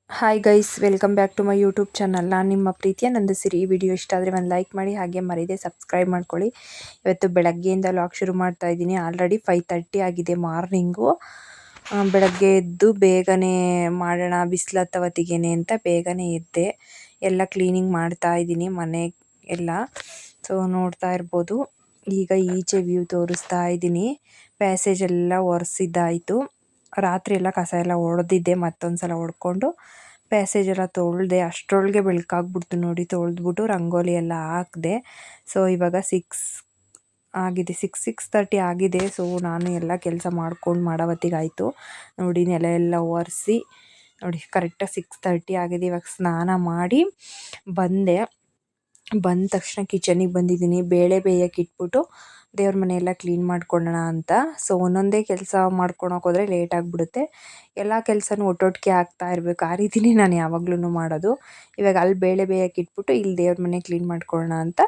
Hi guys, welcome back to my YouTube channel. ನಾನು ನಿಮ್ಮ ಪ್ರೀತಿಯ ನಂದಿಸಿರಿ. ಈ ವಿಡಿಯೋ ಇಷ್ಟ ಆದರೆ ಒಂದು ಲೈಕ್ ಮಾಡಿ, ಹಾಗೆ ಮರೀದೆ ಸಬ್ಸ್ಕ್ರೈಬ್ ಮಾಡ್ಕೊಳ್ಳಿ. ಇವತ್ತು ಬೆಳಗ್ಗೆಯಿಂದ ಲಾಗ್ ಶುರು ಮಾಡ್ತಾ ಇದ್ದೀನಿ. ಆಲ್ರೆಡಿ 5:30 ಆಗಿದೆ ಮಾರ್ನಿಂಗು. ಬೆಳಗ್ಗೆ ಎದ್ದು ಬೇಗನೆ ಮಾಡೋಣ ಬಿಸಿಲತ್ತವತ್ತಿಗೆನೆ ಅಂತ ಬೇಗನೆ ಎದ್ದೆ. ಎಲ್ಲ ಕ್ಲೀನಿಂಗ್ ಮಾಡ್ತಾ ಇದ್ದೀನಿ ಮನೆ ಎಲ್ಲ. ಸೊ ನೋಡ್ತಾ ಇರ್ಬೋದು, ಈಗ ಈಚೆ ವ್ಯೂ ತೋರಿಸ್ತಾ ಇದ್ದೀನಿ. ಪ್ಯಾಸೇಜ್ ಎಲ್ಲ ಒರೆಸಿದ್ದಾಯಿತು. ರಾತ್ರಿ ಎಲ್ಲ ಕಸ ಎಲ್ಲ ಹೊಡೆದಿದ್ದೆ, ಮತ್ತೊಂದು ಸಲ ಹೊಡ್ಕೊಂಡು ಪ್ಯಾಸೇಜ್ ಎಲ್ಲ ತೊಳೆದೆ. ಅಷ್ಟರೊಳಗೆ ಬೆಳಕಾಗ್ಬಿಡ್ತು ನೋಡಿ. ತೊಳೆದ್ಬಿಟ್ಟು ರಂಗೋಲಿ ಎಲ್ಲ ಹಾಕಿದೆ. ಸೊ ಇವಾಗ 6 ಆಗಿದೆ, 6:30 ಆಗಿದೆ. ಸೊ ನಾನು ಎಲ್ಲ ಕೆಲಸ ಮಾಡ್ಕೊಂಡು ಮಾಡೋವತ್ತಿಗಾಯಿತು ನೋಡಿ. ನೆಲ ಎಲ್ಲ ಒರೆಸಿ ನೋಡಿ, ಕರೆಕ್ಟಾಗಿ 6:30 ಆಗಿದೆ. ಇವಾಗ ಸ್ನಾನ ಮಾಡಿ ಬಂದ ತಕ್ಷಣ ಕಿಚನಿಗೆ ಬಂದಿದ್ದೀನಿ. ಬೇಳೆ ಬೇಯಕ್ಕೆ ಇಟ್ಬಿಟ್ಟು ದೇವ್ರ ಮನೆಯೆಲ್ಲ ಕ್ಲೀನ್ ಮಾಡ್ಕೊಳ್ಳೋಣ ಅಂತ. ಸೊ ಒಂದೊಂದೇ ಕೆಲಸ ಮಾಡ್ಕೊಳಕ್ಕೆ ಹೋದರೆ ಲೇಟ್ ಆಗಿಬಿಡುತ್ತೆ. ಎಲ್ಲ ಕೆಲಸನೂ ಒಟ್ಟೊಟ್ಟಿಗೆ ಆಗ್ತಾ ಇರಬೇಕು. ಆ ರೀತಿಯೇ ನಾನು ಯಾವಾಗ್ಲೂ ಮಾಡೋದು. ಇವಾಗ ಅಲ್ಲಿ ಬೇಳೆ ಬೇಯಕ್ಕೆ ಇಟ್ಬಿಟ್ಟು ಇಲ್ಲಿ ದೇವ್ರ ಮನೆ ಕ್ಲೀನ್ ಮಾಡ್ಕೊಳ್ಳೋಣ ಅಂತ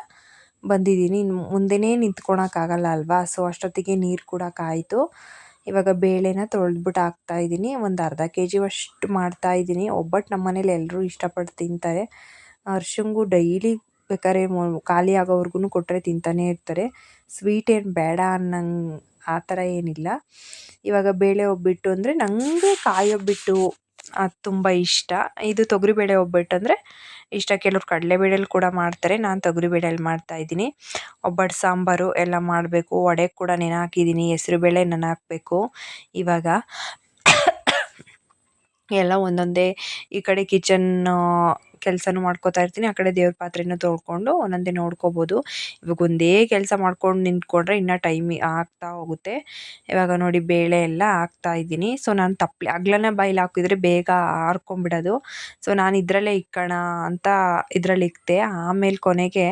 ಬಂದಿದ್ದೀನಿ. ಮುಂದೆನೇ ನಿಂತ್ಕೊಳಕ್ಕಾಗಲ್ಲ ಅಲ್ವಾ. ಸೊ ಅಷ್ಟೊತ್ತಿಗೆ ನೀರು ಕೂಡ ಕಾಯಿತು. ಇವಾಗ ಬೇಳೆನ ತೊಳೆದ್ಬಿಟ್ಟು ಹಾಕ್ತಾಯಿದ್ದೀನಿ. ಒಂದು ಅರ್ಧ kg ಅಷ್ಟು ಮಾಡ್ತಾಯಿದ್ದೀನಿ. ಒಬ್ಬಟ್ಟು ನಮ್ಮ ಮನೇಲಿ ಎಲ್ಲರೂ ಇಷ್ಟಪಟ್ಟು ತಿಂತಾರೆ. ಹರ್ಷಂಗೂ ಡೈಲಿ ಬೇಕಾದ್ರೆ ಖಾಲಿ ಆಗೋವರೆಗೂ ಕೊಟ್ಟರೆ ತಿಂತಾನೇ ಇರ್ತಾರೆ. ಸ್ವೀಟ್ ಏನು ಬೇಡ ಅನ್ನಂಗೆ ಆ ಥರ ಏನಿಲ್ಲ. ಇವಾಗ ಬೇಳೆ ಒಬ್ಬಟ್ಟು ಅಂದರೆ ನನಗೆ ಕಾಯಿ ಒಬ್ಬಟ್ಟು ಅದು ತುಂಬ ಇಷ್ಟ. ಇದು ತೊಗರಿಬೇಳೆ ಒಬ್ಬಟ್ಟು ಅಂದರೆ ಇಷ್ಟ. ಕೆಲವ್ರು ಕಡಲೆಬೇಳೆಲಿ ಕೂಡ ಮಾಡ್ತಾರೆ, ನಾನು ತೊಗರಿಬೇಳೆಲಿ ಮಾಡ್ತಾಯಿದ್ದೀನಿ. ಒಬ್ಬಟ್ಟು ಸಾಂಬಾರು ಎಲ್ಲ ಮಾಡಬೇಕು. ವಡೆಗೆ ಕೂಡ ನೆನೆ ಹಾಕಿದ್ದೀನಿ, ಹೆಸರುಬೇಳೆ ನೆನೆ ಹಾಕಬೇಕು. ಇವಾಗ ಎಲ್ಲ ಒಂದೊಂದೇ ಈ ಕಡೆ ಕಿಚನ್ ಕೆಲಸನೂ ಮಾಡ್ಕೋತಾ ಇರ್ತೀನಿ, ಆ ಕಡೆ ದೇವ್ರ ಪಾತ್ರೆನೂ ತೊಳ್ಕೊಂಡು ಒಂದೊಂದೇ ನೋಡ್ಕೋಬೋದು. ಇವಾಗ ಒಂದೇ ಕೆಲಸ ಮಾಡ್ಕೊಂಡು ನಿಂತ್ಕೊಂಡ್ರೆ ಇನ್ನೂ ಟೈಮ್ ಆಗ್ತಾ ಹೋಗುತ್ತೆ. ಇವಾಗ ನೋಡಿ ಬೇಳೆ ಎಲ್ಲ ಹಾಕ್ತಾಯಿದ್ದೀನಿ. ಸೊ ನಾನು ಅಗ್ಲನೇ ಬಾಯಿಲ್ ಹಾಕಿದರೆ ಬೇಗ ಆರ್ಕೊಂಬಿಡೋದು. ಸೊ ನಾನು ಇದರಲ್ಲೇ ಇಕ್ಕೋಣ ಅಂತ ಇದರಲ್ಲಿ ಇಕ್ತೆ. ಆಮೇಲೆ ಕೊನೆಗೆ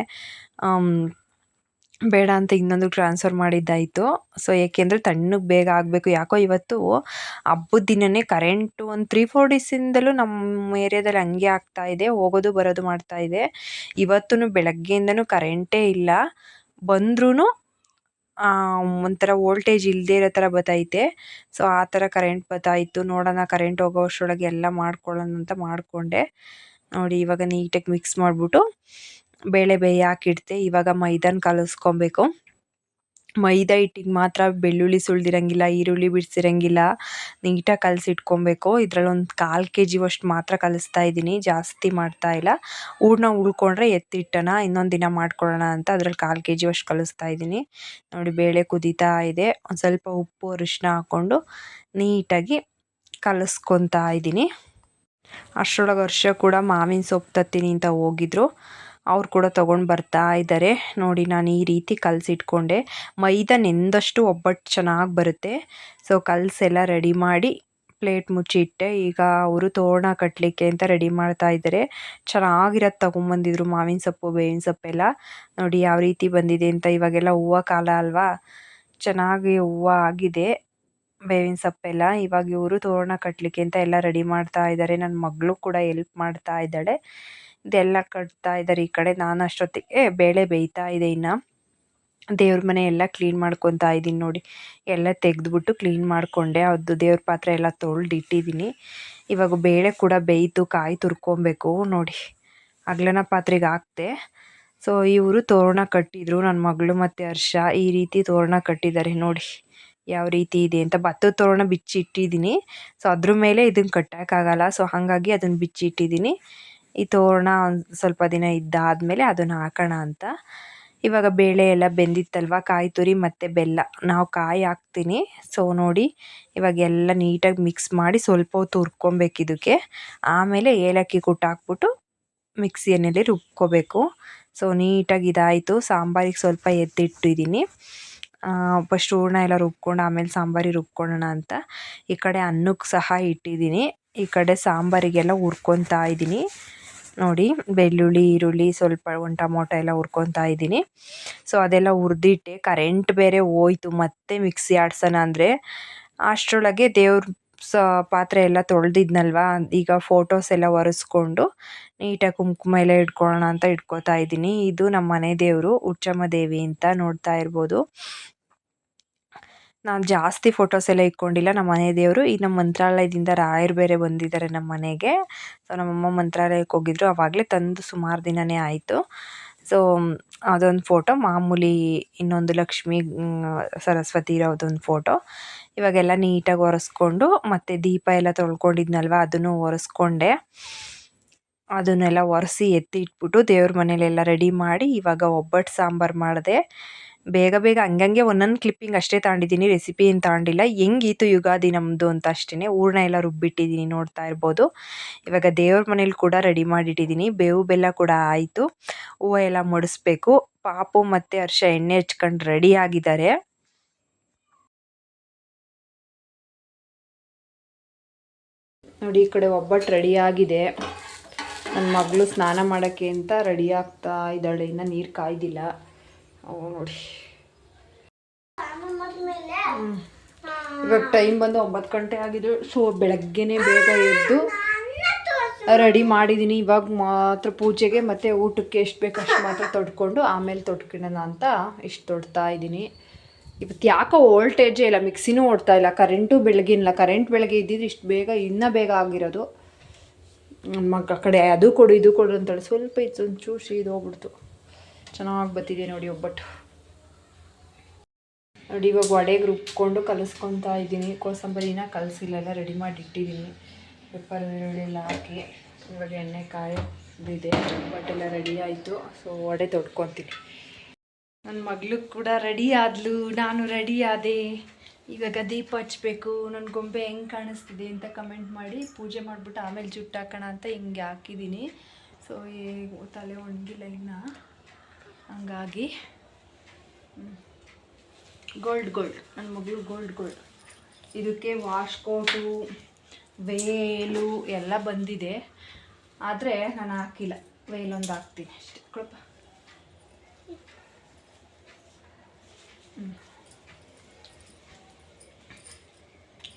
ಬೇಡ ಅಂತ ಇನ್ನೊಂದು ಟ್ರಾನ್ಸ್ಫರ್ ಮಾಡಿದ್ದಾಯಿತು. ಸೊ ಏಕೆಂದರೆ ತಣ್ಣಗೆ ಬೇಗ ಆಗಬೇಕು. ಯಾಕೋ ಇವತ್ತು ಹಬ್ಬದ ದಿನವೇ ಕರೆಂಟು ಒಂದು 3-4 ಡೇಸಿಂದಲೂ ನಮ್ಮ ಏರಿಯಾದಲ್ಲಿ ಹಂಗೆ ಆಗ್ತಾಯಿದೆ. ಹೋಗೋದು ಬರೋದು ಮಾಡ್ತಾಯಿದೆ. ಇವತ್ತೂ ಬೆಳಗ್ಗೆಯಿಂದನೂ ಕರೆಂಟೇ ಇಲ್ಲ. ಬಂದ್ರೂ ಒಂಥರ ವೋಲ್ಟೇಜ್ ಇಲ್ಲದೇ ಇರೋ ಥರ ಬತ್ತೈತೆ. ಸೊ ಆ ಥರ ಕರೆಂಟ್ ಬತ್ತಾಯಿತು. ನೋಡೋಣ, ಕರೆಂಟ್ ಹೋಗೋ ಅಷ್ಟರೊಳಗೆ ಎಲ್ಲ ಮಾಡ್ಕೊಳ್ಳೋಣ ಅಂತ ಮಾಡಿಕೊಂಡೆ ನೋಡಿ. ಇವಾಗ ನೀಟಾಗಿ ಮಿಕ್ಸ್ ಮಾಡಿಬಿಟ್ಟು ಬೇಳೆ ಬೇಯಕ್ಕೆ ಇವಾಗ ಮೈದಾನ ಕಲಿಸ್ಕೊಬೇಕು. ಮೈದಾ ಹಿಟ್ಟಿಗೆ ಮಾತ್ರ ಬೆಳ್ಳುಳ್ಳಿ ಸುಳ್ದಿರಂಗಿಲ್ಲ, ಈರುಳ್ಳಿ ಬಿಡಿಸಿರಂಗಿಲ್ಲ. ನೀಟಾಗಿ ಕಲಸಿಟ್ಕೊಬೇಕು. ಇದರಲ್ಲಿ ಒಂದು 1/4 kg ಅಷ್ಟು ಮಾತ್ರ ಕಲಿಸ್ತಾ ಇದ್ದೀನಿ, ಜಾಸ್ತಿ ಮಾಡ್ತಾ ಇಲ್ಲ. ಹೂರಣ ಉಳ್ಕೊಂಡ್ರೆ ಎತ್ತಿಟ್ಟನ ಇನ್ನೊಂದು ದಿನ ಮಾಡ್ಕೊಳ್ಳೋಣ ಅಂತ ಅದ್ರಲ್ಲಿ 1/4 kg ಅಷ್ಟು ಕಲಿಸ್ತಾ ಇದ್ದೀನಿ ನೋಡಿ. ಬೇಳೆ ಕುದೀತಾ ಇದೆ. ಒಂದು ಸ್ವಲ್ಪ ಉಪ್ಪು ಅರಿಶಿನ ಹಾಕ್ಕೊಂಡು ನೀಟಾಗಿ ಕಲಿಸ್ಕೊತಾ ಇದ್ದೀನಿ. ಅಷ್ಟರೊಳಗೆ ಹರ್ಷ ಕೂಡ ಮಾವಿನ ಸೊಪ್ಪು ತತ್ತೀನಿ ಅಂತ ಹೋಗಿದ್ರು. ಅವ್ರು ಕೂಡ ತೊಗೊಂಡು ಬರ್ತಾ ಇದ್ದಾರೆ ನೋಡಿ. ನಾನು ಈ ರೀತಿ ಕಲಸಿಟ್ಕೊಂಡೆ. ಮೈದಾ ನೆಂದಷ್ಟು ಒಬ್ಬಟ್ಟು ಚೆನ್ನಾಗಿ ಬರುತ್ತೆ. ಸೊ ಕಲಸೆಲ್ಲ ರೆಡಿ ಮಾಡಿ ಪ್ಲೇಟ್ ಮುಚ್ಚಿಟ್ಟೆ. ಈಗ ಅವರು ತೋರಣ ಕಟ್ಟಲಿಕ್ಕೆ ಅಂತ ರೆಡಿ ಮಾಡ್ತಾ ಇದ್ದಾರೆ. ಚೆನ್ನಾಗಿರೋದು ತೊಗೊಂಬಂದಿದ್ರು, ಮಾವಿನ ಸೊಪ್ಪು ಬೇವಿನ ಸೊಪ್ಪೆಲ್ಲ. ನೋಡಿ ಯಾವ ರೀತಿ ಬಂದಿದೆ ಅಂತ. ಇವಾಗೆಲ್ಲ ಹೂವು ಕಾಲ ಅಲ್ವಾ, ಚೆನ್ನಾಗಿ ಹೂವು ಆಗಿದೆ ಬೇವಿನ ಸೊಪ್ಪೆಲ್ಲ. ಇವಾಗ ಇವರು ತೋರಣ ಕಟ್ಟಲಿಕ್ಕೆ ಅಂತ ಎಲ್ಲ ರೆಡಿ ಮಾಡ್ತಾ ಇದ್ದಾರೆ. ನನ್ನ ಮಗಳು ಕೂಡ ಹೆಲ್ಪ್ ಮಾಡ್ತಾ ಇದ್ದಾಳೆ. ಇದೆಲ್ಲ ಕಟ್ತಾ ಇದ್ದಾರೆ ಈ ಕಡೆ. ನಾನು ಅಷ್ಟೊತ್ತಿಗೆ ಬೇಳೆ ಬೇಯ್ತಾ ಇದೆ. ಇನ್ನು ದೇವ್ರ ಮನೆ ಎಲ್ಲ ಕ್ಲೀನ್ ಮಾಡ್ಕೊತಾ ಇದ್ದೀನಿ ನೋಡಿ. ಎಲ್ಲ ತೆಗೆದ್ಬಿಟ್ಟು ಕ್ಲೀನ್ ಮಾಡಿಕೊಂಡೆ. ಅದು ದೇವ್ರ ಪಾತ್ರೆ ಎಲ್ಲ ತೊಳೆದಿಟ್ಟಿದ್ದೀನಿ. ಇವಾಗ ಬೇಳೆ ಕೂಡ ಬೇಯ್ತು, ಕಾಯಿ ತುರ್ಕೊಬೇಕು ನೋಡಿ. ಅಗ್ಲನ ಪಾತ್ರೆಗೆ ಹಾಕ್ತೆ. ಸೊ ಇವರು ತೋರಣ ಕಟ್ಟಿದ್ರು, ನನ್ನ ಮಗಳು ಮತ್ತು ಹರ್ಷ ಈ ರೀತಿ ತೋರಣ ಕಟ್ಟಿದ್ದಾರೆ ನೋಡಿ ಯಾವ ರೀತಿ ಇದೆ ಅಂತ. ಭತ್ತದ ತೋರಣ ಬಿಚ್ಚಿಟ್ಟಿದ್ದೀನಿ. ಸೊ ಅದ್ರ ಮೇಲೆ ಇದನ್ನು ಕಟ್ಟೋಕ್ಕಾಗಲ್ಲ. ಸೊ ಹಾಗಾಗಿ ಅದನ್ನು ಬಿಚ್ಚಿಟ್ಟಿದ್ದೀನಿ. ಈ ತೋರಣ ಒಂದು ಸ್ವಲ್ಪ ದಿನ ಇದ್ದಾದಮೇಲೆ ಅದನ್ನು ಹಾಕೋಣ ಅಂತ. ಇವಾಗ ಬೇಳೆ ಎಲ್ಲ ಬೆಂದಿತ್ತಲ್ವ, ಕಾಯಿ ತುರಿ ಮತ್ತು ಬೆಲ್ಲ ನಾವು ಕಾಯಿ ಹಾಕ್ತೀನಿ. ಸೊ ನೋಡಿ ಇವಾಗ ಎಲ್ಲ ನೀಟಾಗಿ ಮಿಕ್ಸ್ ಮಾಡಿ ಸ್ವಲ್ಪ ಹೊತ್ತು ಹುರ್ಕೊಬೇಕು ಇದಕ್ಕೆ. ಆಮೇಲೆ ಏಲಕ್ಕಿ ಕುಟ್ಟು ಹಾಕ್ಬಿಟ್ಟು ಮಿಕ್ಸಿಯಲ್ಲಿ ರುಬ್ಕೋಬೇಕು. ಸೊ ನೀಟಾಗಿ ಇದಾಯಿತು. ಸಾಂಬಾರಿಗೆ ಸ್ವಲ್ಪ ಎತ್ತಿಟ್ಟಿದ್ದೀನಿ. ಫಸ್ಟ್ ಹೂರಣ ಎಲ್ಲ ರುಬ್ಕೊಂಡು ಆಮೇಲೆ ಸಾಂಬಾರಿಗೆ ರುಬ್ಕೊಳ್ಳೋಣ ಅಂತ. ಈ ಕಡೆ ಅನ್ನಕ್ಕೆ ಸಹ ಇಟ್ಟಿದ್ದೀನಿ. ಈ ಕಡೆ ಸಾಂಬಾರಿಗೆಲ್ಲ ಹುರ್ಕೊತಾ ಇದ್ದೀನಿ ನೋಡಿ. ಬೆಳ್ಳುಳ್ಳಿ, ಈರುಳ್ಳಿ, ಸ್ವಲ್ಪ ಒಂದು ಟೊಮೊಟೊ ಎಲ್ಲ ಹುರ್ಕೊತಾ ಇದ್ದೀನಿ. ಸೊ ಅದೆಲ್ಲ ಹುರಿದಿಟ್ಟೆ. ಕರೆಂಟ್ ಬೇರೆ ಹೋಯ್ತು. ಮತ್ತೆ ಮಿಕ್ಸಿ ಆಡ್ಸೋಣ ಅಂದರೆ ಅಷ್ಟರೊಳಗೆ ದೇವ್ರ ಪಾತ್ರೆ ಎಲ್ಲ ತೊಳೆದಿದ್ನಲ್ವ. ಈಗ ಫೋಟೋಸ್ ಎಲ್ಲ ಒರೆಸ್ಕೊಂಡು ನೀಟಾಗಿ ಕುಂಕುಮ ಎಲ್ಲ ಇಟ್ಕೊಳ್ಳೋಣ ಅಂತ ಇಟ್ಕೋತಾ ಇದ್ದೀನಿ. ಇದು ನಮ್ಮ ಮನೆ ದೇವರು ಹುಚ್ಚಮ್ಮ ದೇವಿ ಅಂತ ನೋಡ್ತಾ ಇರ್ಬೋದು. ನಾನು ಜಾಸ್ತಿ ಫೋಟೋಸ್ ಎಲ್ಲ ಇಟ್ಕೊಂಡಿಲ್ಲ. ನಮ್ಮ ಮನೆ ದೇವರು ಈಗ ನಮ್ಮ ಮಂತ್ರಾಲಯದಿಂದ ರಾಯರು ಬೇರೆ ಬಂದಿದ್ದಾರೆ ನಮ್ಮ ಮನೆಗೆ. ಸೊ ನಮ್ಮಮ್ಮ ಮಂತ್ರಾಲಯಕ್ಕೆ ಹೋಗಿದ್ರು, ಆವಾಗಲೇ ತಂದು ಸುಮಾರು ದಿನವೇ ಆಯಿತು. ಸೊ ಅದೊಂದು ಫೋಟೋ ಮಾಮೂಲಿ, ಇನ್ನೊಂದು ಲಕ್ಷ್ಮೀ ಸರಸ್ವತಿ ಇರೋದೊಂದು ಫೋಟೋ. ಇವಾಗೆಲ್ಲ ನೀಟಾಗಿ ಒರೆಸ್ಕೊಂಡು, ಮತ್ತು ದೀಪ ಎಲ್ಲ ತೊಳ್ಕೊಂಡಿದ್ನಲ್ವ ಅದನ್ನು ಒರೆಸ್ಕೊಂಡೆ. ಅದನ್ನೆಲ್ಲ ಒರೆಸಿ ಎತ್ತಿ ಇಟ್ಬಿಟ್ಟು ದೇವ್ರ ಮನೇಲೆಲ್ಲ ರೆಡಿ ಮಾಡಿ ಇವಾಗ ಒಬ್ಬಟ್ಟು ಸಾಂಬಾರು ಮಾಡಿದೆ. ಬೇಗ ಬೇಗ ಹಂಗಂಗೆ ಒಂದೊಂದು ಕ್ಲಿಪ್ಪಿಂಗ್ ಅಷ್ಟೇ ತಗೊಂಡಿದ್ದೀನಿ, ರೆಸಿಪಿ ಏನು ತಗೊಂಡಿಲ್ಲ. ಹೆಂಗೀತು ಯುಗಾದಿ ನಮ್ಮದು ಅಂತ ಅಷ್ಟೇ. ಹೂರಣ ಎಲ್ಲ ರುಬ್ಬಿಟ್ಟಿದ್ದೀನಿ, ನೋಡ್ತಾ ಇರ್ಬೋದು. ಇವಾಗ ದೇವ್ರ ಮನೇಲಿ ಕೂಡ ರೆಡಿ ಮಾಡಿಟ್ಟಿದ್ದೀನಿ. ಬೇವು ಬೆಲ್ಲ ಕೂಡ ಆಯಿತು, ಹೂವು ಎಲ್ಲ ಮುಡಿಸ್ಬೇಕು. ಪಾಪು ಮತ್ತು ಹರ್ಷ ಎಣ್ಣೆ ಹಚ್ಕೊಂಡು ರೆಡಿ ಆಗಿದ್ದಾರೆ. ನೋಡಿ ಈ ಕಡೆ ಒಬ್ಬಟ್ಟು ರೆಡಿ ಆಗಿದೆ. ನನ್ನ ಮಗಳು ಸ್ನಾನ ಮಾಡೋಕ್ಕೆ ಅಂತ ರೆಡಿ ಆಗ್ತಾ ಇದ್ದಾಳೆ, ಇನ್ನು ನೀರು ಕಾಯ್ದಿಲ್ಲ. ನೋಡಿ ಇವಾಗ ಟೈಮ್ ಬಂದು 9 ಗಂಟೆ ಆಗಿದೆ. ಸೊ ಬೆಳಗ್ಗೆನೇ ಬೇಗ ಎದ್ದು ರೆಡಿ ಮಾಡಿದ್ದೀನಿ. ಇವಾಗ ಮಾತ್ರ ಪೂಜೆಗೆ ಮತ್ತು ಊಟಕ್ಕೆ ಎಷ್ಟು ಬೇಕು ಅಷ್ಟು ಮಾತ್ರ ತೊಡ್ಕೊಂಡು ಆಮೇಲೆ ತೊಡ್ಕೊಳ್ಳೋಣ ಅಂತ ಇಷ್ಟು ತೊಡ್ತಾ ಇದ್ದೀನಿ. ಇವತ್ತು ಯಾಕೋ ವೋಲ್ಟೇಜೇ ಇಲ್ಲ, ಮಿಕ್ಸಿನೂ ಓಡ್ತಾ ಇಲ್ಲ, ಕರೆಂಟು ಬೆಳಗಿಲ್ಲ. ಕರೆಂಟ್ ಬೆಳಗ್ಗೆ ಇದ್ದಿದ್ರೆ ಇಷ್ಟು ಬೇಗ ಇನ್ನೂ ಬೇಗ ಆಗಿರೋದು. ಮಗ ಆ ಕಡೆ ಅದು ಕೊಡು ಇದು ಕೊಡು ಅಂತೇಳಿ ಸ್ವಲ್ಪ ಇತ್ತು, ಒಂಚೂರು ಸೀದು ಹೋಗ್ಬಿಡ್ತು. ಚೆನ್ನಾಗಿ ಬರ್ತಿದೆ ನೋಡಿ ಒಬ್ಬಟ್ಟು. ನೋಡಿ ಇವಾಗ ವಡೆಗೆ ರುಬ್ಕೊಂಡು ಕಲಿಸ್ಕೊತಾ ಇದ್ದೀನಿ. ಕೋಸಂಬರಿನ ಕಲಸಿಲ್ಲ, ರೆಡಿ ಮಾಡಿ ಇಟ್ಟಿದ್ದೀನಿ. ಪೆಪ್ಪರ್ ಈರುಳ್ಳಿ ಎಲ್ಲ ಹಾಕಿ ಇವಾಗ ಎಣ್ಣೆ ಕಾಯೋದಿದೆ. ಒಬ್ಬಟ್ಟೆಲ್ಲ ರೆಡಿ ಆಯಿತು. ಸೊ ವಡೆ ತೊಡ್ಕೊತೀನಿ. ನನ್ನ ಮಗಳು ಕೂಡ ರೆಡಿ ಆದಳು, ನಾನು ರೆಡಿ ಆದೆ. ಇವಾಗ ದೀಪ ಹಚ್ಚಬೇಕು. ನನ್ನ ಗೊಂಬೆ ಹೆಂಗೆ ಕಾಣಿಸ್ತಿದೆ ಅಂತ ಕಮೆಂಟ್ ಮಾಡಿ. ಪೂಜೆ ಮಾಡಿಬಿಟ್ಟು ಆಮೇಲೆ ಜುಟ್ಟು ಹಾಕೋಣ ಅಂತ ಹಿಂಗೆ ಹಾಕಿದ್ದೀನಿ. ಸೊ ತಲೆ ಒಣಗಿಲ್ಲ ಇನ್ನು, ಹಂಗಾಗಿ ಗೋಲ್ಡ್ ನನ್ನ ಮಗಳು ಗೋಲ್ಡ್. ಇದಕ್ಕೆ ವಾಶ್ಕೋಟು ವೇಲು ಎಲ್ಲ ಬಂದಿದೆ, ಆದರೆ ನಾನು ಹಾಕಿಲ್ಲ. ವೇಲೊಂದು ಹಾಕ್ತೀನಿ ಅಷ್ಟೇ. ಕೊಡಪ್ಪ.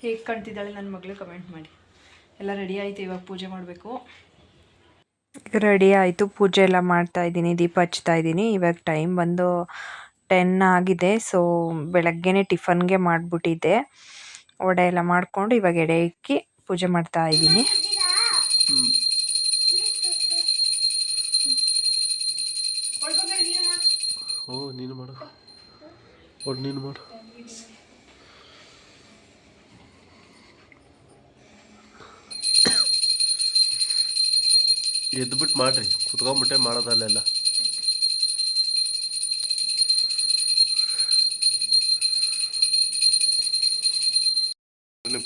ಹೇಗೆ ಕಾಣ್ತಿದ್ದಾಳೆ ನನ್ನ ಮಗಳು ಕಮೆಂಟ್ ಮಾಡಿ. ಎಲ್ಲ ರೆಡಿ ಆಯಿತು, ಇವಾಗ ಪೂಜೆ ಮಾಡಬೇಕು. ರೆಡಿ ಆಯಿತು, ಪೂಜೆ ಎಲ್ಲ ಮಾಡ್ತಾಯಿದ್ದೀನಿ, ದೀಪ ಹಚ್ತಾಯಿದ್ದೀನಿ. ಇವಾಗ ಟೈಮ್ ಬಂದು 10 ಆಗಿದೆ. ಸೊ ಬೆಳಗ್ಗೆನೇ ಟಿಫನ್ಗೆ ಮಾಡಿಬಿಟ್ಟಿದ್ದೆ. ವಡೆ ಎಲ್ಲ ಮಾಡಿಕೊಂಡು ಇವಾಗ ಎಡೆ ಇಕ್ಕಿ ಪೂಜೆ ಮಾಡ್ತಾಯಿದ್ದೀನಿ. ನೀನು ಮಾಡು, ನೀನು ಮಾಡು. ಎದ್ಬಿಟ್ಟು ಮಾಡ್ರಿ, ಕುತ್ಕೊಂಡ್ಬಿಟ್ಟೆ ಮಾಡೋದಲ್ಲೆಲ್ಲ.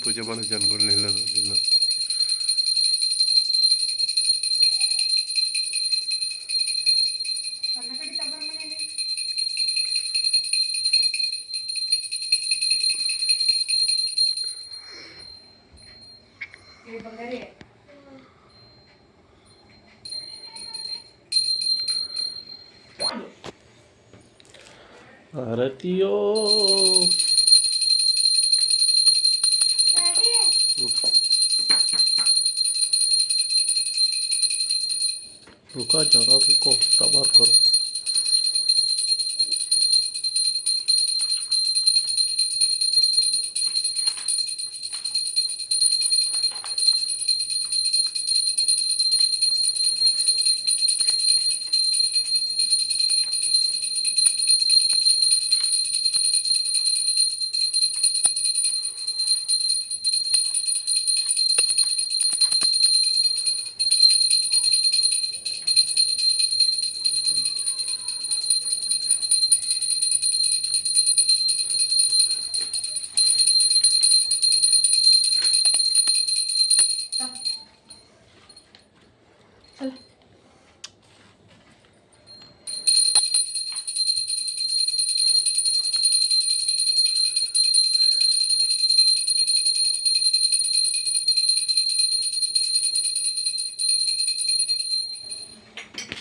ಪೂಜೆ ಮಾಡೋ ಜನಗಳು ನಿಲ್ಲೋದು. ಆರತಿಯೋ रुको जरा रुको, सबर करो.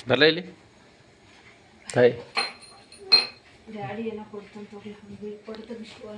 ಬರಲ ಇಲ್ಲಿ ಹಾಯ್ ಡ್ಯಾಡಿ ಏನೋ ಕೊಡ್ತಂತ ಹೋಗಿ ಹಂಗೆ ಕೊಡ್ತದೆ ಇಷ್ಟು.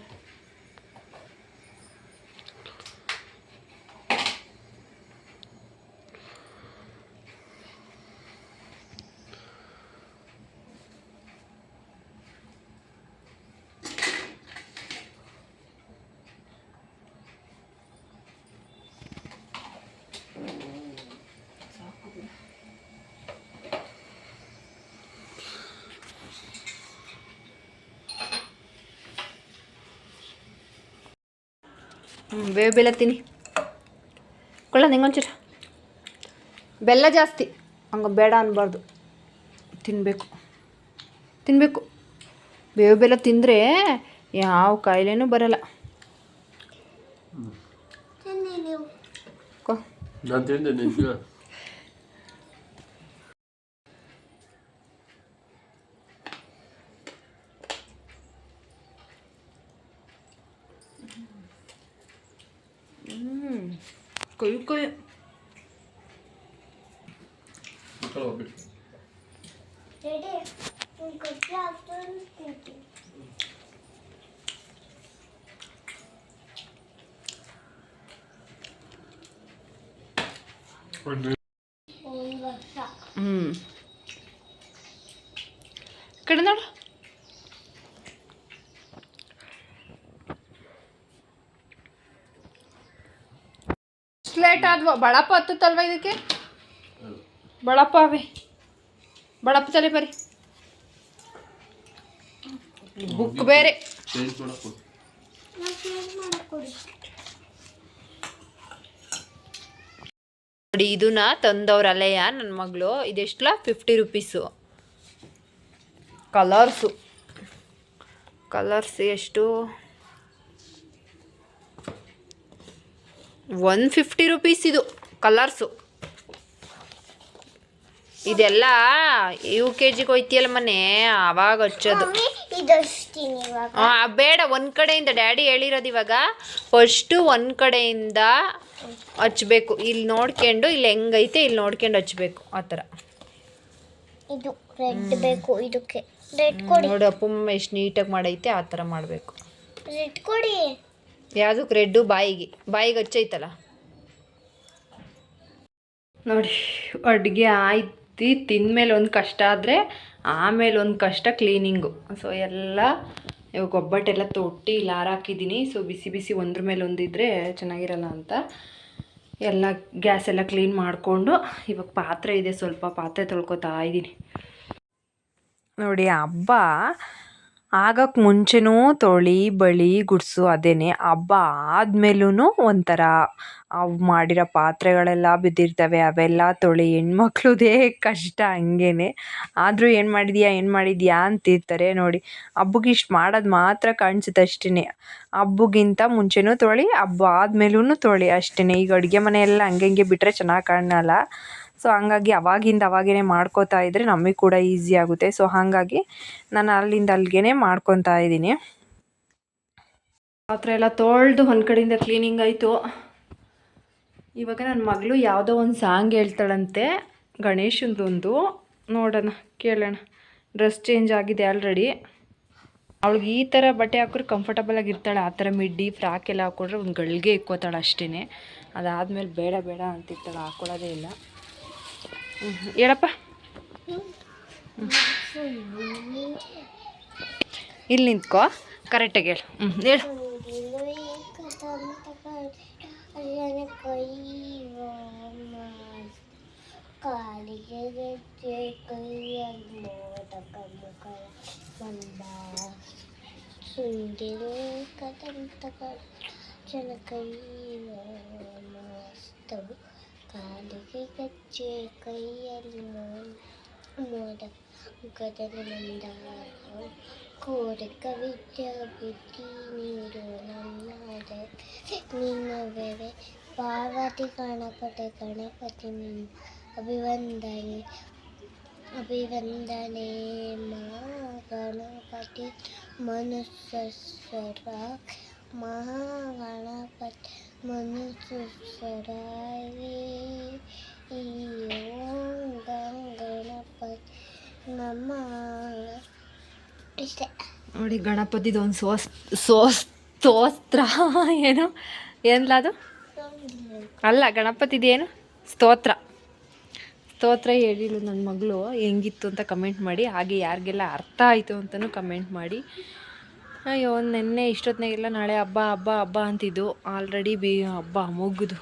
ಬೇವು ಬೆಲ್ಲ ತಿನ್ನಿ. ಕೊಳ್ಳ ನಿಂಗೊಂಚೂರು ಬೆಲ್ಲ ಜಾಸ್ತಿ, ಹಂಗೆ ಬೇಡ ಅನ್ಬಾರ್ದು, ತಿನ್ನಬೇಕು. ಬೇವು ಬೆಲ್ಲ ತಿಂದರೆ ಯಾವ ಕಾಯಿಲೆನೂ ಬರಲ್ಲ. ನಾನು ತಿಂದೆ ನಿಂತಿಲ್ಲ. ಕೊಯ್ ಕಡೆ ನೋಡು. ಲೇಟ್ ಆದ್ವ? ಬಳಪ ಹತ್ತಲ್ವ ಇದಕ್ಕೆ? ಬಳಪ ಅವೇ ಬಳಪ ತಲೆ ಬರಿ ಬುಕ್ ಬೇರೆ. ನೋಡಿ ಇದನ್ನ ತಂದವ್ರಲ್ಲಯ್ಯ ನನ್ನ ಮಗಳು. ಇದೆಷ್ಟಲ್ಲ? 50 ರೂಪೀಸು. ಕಲರ್ಸ್ ಎಷ್ಟು? 150 ರೂಪೀಸ್ ಇದು ಕಲರ್ಸು. ಇದೆಲ್ಲ UKG ಹೋಯ್ತಿಯಲ್ಲ ಮನೆ ಆವಾಗ ಹಚ್ಚೋದು. ಬೇಡ, ಒಂದು ಕಡೆಯಿಂದ ಡ್ಯಾಡಿ ಹೇಳಿರೋದು ಇವಾಗ ಫಸ್ಟು ಒಂದು ಕಡೆಯಿಂದ ಹಚ್ಬೇಕು. ಇಲ್ಲಿ ನೋಡ್ಕೊಂಡು ಇಲ್ಲಿ ಹೆಂಗೈತೆ ಇಲ್ಲಿ ನೋಡ್ಕೊಂಡು ಹಚ್ಬೇಕು. ಆ ಥರ ಇದು ರೆಡ್ ಬೇಕು. ಇದಕ್ಕೆ ರೆಡ್ ಕೊಡಿ. ನೋಡಿ ಅಪ್ಪಮ್ಮ ಎಷ್ಟು ನೀಟಾಗಿ ಮಾಡೈತೆ ಆ ಥರ ಮಾಡಬೇಕು. ರೆಡ್ ಕೊಡಿ. ಯಾವುದಕ್ಕೆ ರೆಡ್ಡು? ಬಾಯಿಗೆ ಹಚ್ಚೈತಲ್ಲ ನೋಡಿ. ಅಡುಗೆ ಆಯ್ತು. ತಿಂದಮೇಲೆ ಒಂದು ಕಷ್ಟ ಆದರೆ ಆಮೇಲೆ ಒಂದು ಕಷ್ಟ ಕ್ಲೀನಿಂಗು. ಸೊ ಎಲ್ಲ ಇವಾಗ ಒಬ್ಬಟ್ಟೆಲ್ಲ ತೊಟ್ಟಿ ಇಲ್ಲಿ ಹಾಕಿದ್ದೀನಿ. ಸೊ ಬಿಸಿ ಒಂದ್ರ ಮೇಲೆ ಒಂದಿದ್ರೆ ಚೆನ್ನಾಗಿರಲ್ಲ ಅಂತ ಎಲ್ಲ ಗ್ಯಾಸ್ ಎಲ್ಲ ಕ್ಲೀನ್ ಮಾಡಿಕೊಂಡು ಇವಾಗ ಪಾತ್ರೆ ಇದೆ, ಸ್ವಲ್ಪ ಪಾತ್ರೆ ತೊಳ್ಕೊತಾ ಇದ್ದೀನಿ. ನೋಡಿ ಹಬ್ಬ ಆಗಕ್ಕೆ ಮುಂಚೆನೂ ತೊಳಿ ಬಳಿ ಗುಡಿಸು ಅದೇನೆ. ಹಬ್ಬ ಆದ್ಮೇಲೂ ಒಂಥರ ಅವು ಮಾಡಿರೋ ಪಾತ್ರೆಗಳೆಲ್ಲ ಬಿದ್ದಿರ್ತವೆ, ಅವೆಲ್ಲ ತೊಳಿ. ಹೆಣ್ಮಕ್ಳದೇ ಕಷ್ಟ ಹಂಗೇನೆ. ಆದರೂ ಏನು ಮಾಡಿದ್ಯಾ ಅಂತಿರ್ತಾರೆ ನೋಡಿ. ಹಬ್ಬಕ್ಕೆ ಇಷ್ಟು ಮಾಡೋದು ಮಾತ್ರ ಕಾಣಿಸುತ್ತೆ ಅಷ್ಟೇ. ಹಬ್ಬಕ್ಕಿಂತ ಮುಂಚೆನೂ ತೊಳಿ, ಹಬ್ಬ ಆದ್ಮೇಲೂ ತೊಳಿ ಅಷ್ಟೇ. ಈಗ ಅಡುಗೆ ಮನೆಯೆಲ್ಲ ಹಂಗೆ ಬಿಟ್ಟರೆ ಚೆನ್ನಾಗಿ ಕಾಣಲ್ಲ. ಸೊ ಹಂಗಾಗಿ ಅವಾಗೇ ಮಾಡ್ಕೋತಾ ಇದ್ದರೆ ನಮಗೆ ಕೂಡ ಈಸಿ ಆಗುತ್ತೆ. ಸೊ ಹಾಗಾಗಿ ನಾನು ಅಲ್ಲಿಂದ ಅಲ್ಲಿಗೆ ಮಾಡ್ಕೊತಾ ಇದ್ದೀನಿ. ಪಾತ್ರೆ ಎಲ್ಲ ತೊಳೆದು ಒಂದು ಕಡೆಯಿಂದ ಕ್ಲೀನಿಂಗ್ ಆಯಿತು. ಇವಾಗ ನನ್ನ ಮಗಳು ಯಾವುದೋ ಒಂದು ಸಾಂಗ್ ಹೇಳ್ತಾಳಂತೆ, ಗಣೇಶಂದೊಂದು. ನೋಡೋಣ, ಕೇಳೋಣ. ಡ್ರೆಸ್ ಚೇಂಜ್ ಆಗಿದೆ ಆಲ್ರೆಡಿ. ಅವಳಿಗೆ ಈ ಥರ ಬಟ್ಟೆ ಹಾಕಿದ್ರೆ ಕಂಫರ್ಟಬಲ್ ಆಗಿರ್ತಾಳೆ. ಆ ಥರ ಮಿಡ್ಡಿ ಫ್ರಾಕ್ ಎಲ್ಲ ಹಾಕೊಂಡ್ರೆ ಒಂದು ಗಳಿಗೆ ಇಕ್ಕೋತಾಳೆ ಅಷ್ಟೇ. ಅದಾದಮೇಲೆ ಬೇಡ ಅಂತಿರ್ತಾಳೆ, ಹಾಕೊಳ್ಳೋದೇ ಇಲ್ಲ. ಹೇಳಪ್ಪ. ಇಲ್ಲಿ ನಿಂತ್ಕೋ, ಕರೆಕ್ಟಾಗಿ ಹೇಳು. ಹೇಳು. ಕಾಲಿಗೆ ಗೆಜ್ಜೆ ಕೈಯಲ್ಲಿ ಮೋದಕ ಮುಖ ಬಂದ ಸುಂದಿರು ಕದಂತಕ ಜನ ಕೈ ಮಸ್ತವು. ಕಾಲಿಗೆ ಗೆಜ್ಜೆ ಕೈಯಲ್ಲಿ ಮೋದಕ ಮುಖದಲ್ಲಿ ಮಂದಾರ ಕೋರಿಕ ವಿದ್ಯಾ ಬುದ್ಧಿ ನೀಡು ನನ್ನದೆ ನಿನ್ನ ಬೇರೆ ಪಾರ್ವತಿ ಗಣಪತಿ ನಿನ್ನ ಅಭಿವಂದನೆ ಮಾ ಗಣಪತಿ ಮನುಷ್ಯರ ಮಹಾಗಣಪತಿ ಮನುಷ್ಯರ ಗಣಪತಿ ನಮ್ಮ ಇಷ್ಟೇ ನೋಡಿ. ಗಣಪತಿದು ಒಂದು ಸ್ತೋತ್ರ ಏನಿಲ್ಲ ಅದು ಅಲ್ಲ, ಗಣಪತಿದೇನು ಸ್ತೋತ್ರ ಹೇಳಿಳು ನನ್ನ ಮಗಳು. ಹೆಂಗಿತ್ತು ಅಂತ ಕಮೆಂಟ್ ಮಾಡಿ. ಹಾಗೆ ಯಾರಿಗೆಲ್ಲ ಅರ್ಥ ಆಯಿತು ಅಂತಲೂ ಕಮೆಂಟ್ ಮಾಡಿ. ಅಯ್ಯೋ ನೆನ್ನೆ ಇಷ್ಟೊತ್ತಿನಾಗೆಲ್ಲ ನಾಳೆ ಹಬ್ಬ ಅಂತಿದ್ದು. ಆಲ್ರೆಡಿ ಹಬ್ಬ ಮುಗಿದು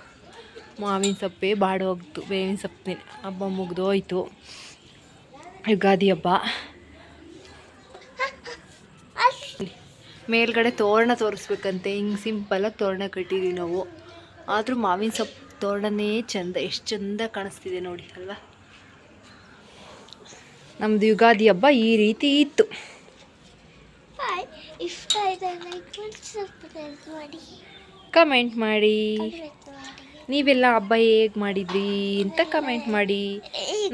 ಮಾವಿನ ಸೊಪ್ಪೆ ಬಾಡೋಗ್ತು. ಬೇವಿನ ಸೊಪ್ಪಿನ ಹಬ್ಬ ಮುಗಿದೋಯ್ತು. ಯುಗಾದಿ ಹಬ್ಬ ಮೇಲ್ಗಡೆ ತೋರಣ ತೋರಿಸ್ಬೇಕಂತೆ. ಹಿಂಗೆ ಸಿಂಪಲಾಗಿ ತೋರಣ ಕಟ್ಟಿದ್ದೀವಿ ನಾವು. ಆದರೂ ಮಾವಿನ ಸೊಪ್ಪು ತೋರಣನೇ ಚೆಂದ, ಎಷ್ಟು ಚೆಂದ ಕಾಣಿಸ್ತಿದೆ ನೋಡಿ ಅಲ್ವಾ. ನಮ್ಮದು ಯುಗಾದಿ ಹಬ್ಬ ಈ ರೀತಿ ಇತ್ತು. ಇಷ್ಟ ಆಯ್ತು ಲೈಕ್ ಮಾಡಿ ಸಬ್ಸ್ಕ್ರೈಬ್ ಮಾಡಿ ಕಮೆಂಟ್ ಮಾಡಿ ಕಮೆಂಟ್ ಮಾಡಿ. ನೀವೆಲ್ಲ ಹಬ್ಬ ಹೇಗೆ ಮಾಡಿದ್ರಿ ಅಂತ ಕಮೆಂಟ್ ಮಾಡಿ.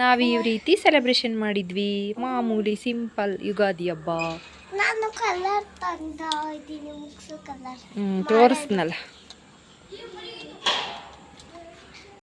ನಾವು ಈ ರೀತಿ ಸೆಲೆಬ್ರೇಷನ್ ಮಾಡಿದ್ವಿ, ಮಾಮೂಲಿ ಸಿಂಪಲ್ ಯುಗಾದಿ ಹಬ್ಬ. ನಾನು ಕಲರ್ ತಂದ ಇದ್ದೀನಿ, ಮುಗ್ಸು ಕಲರ್ ತೋರಿಸ್ನಲ್ಲ.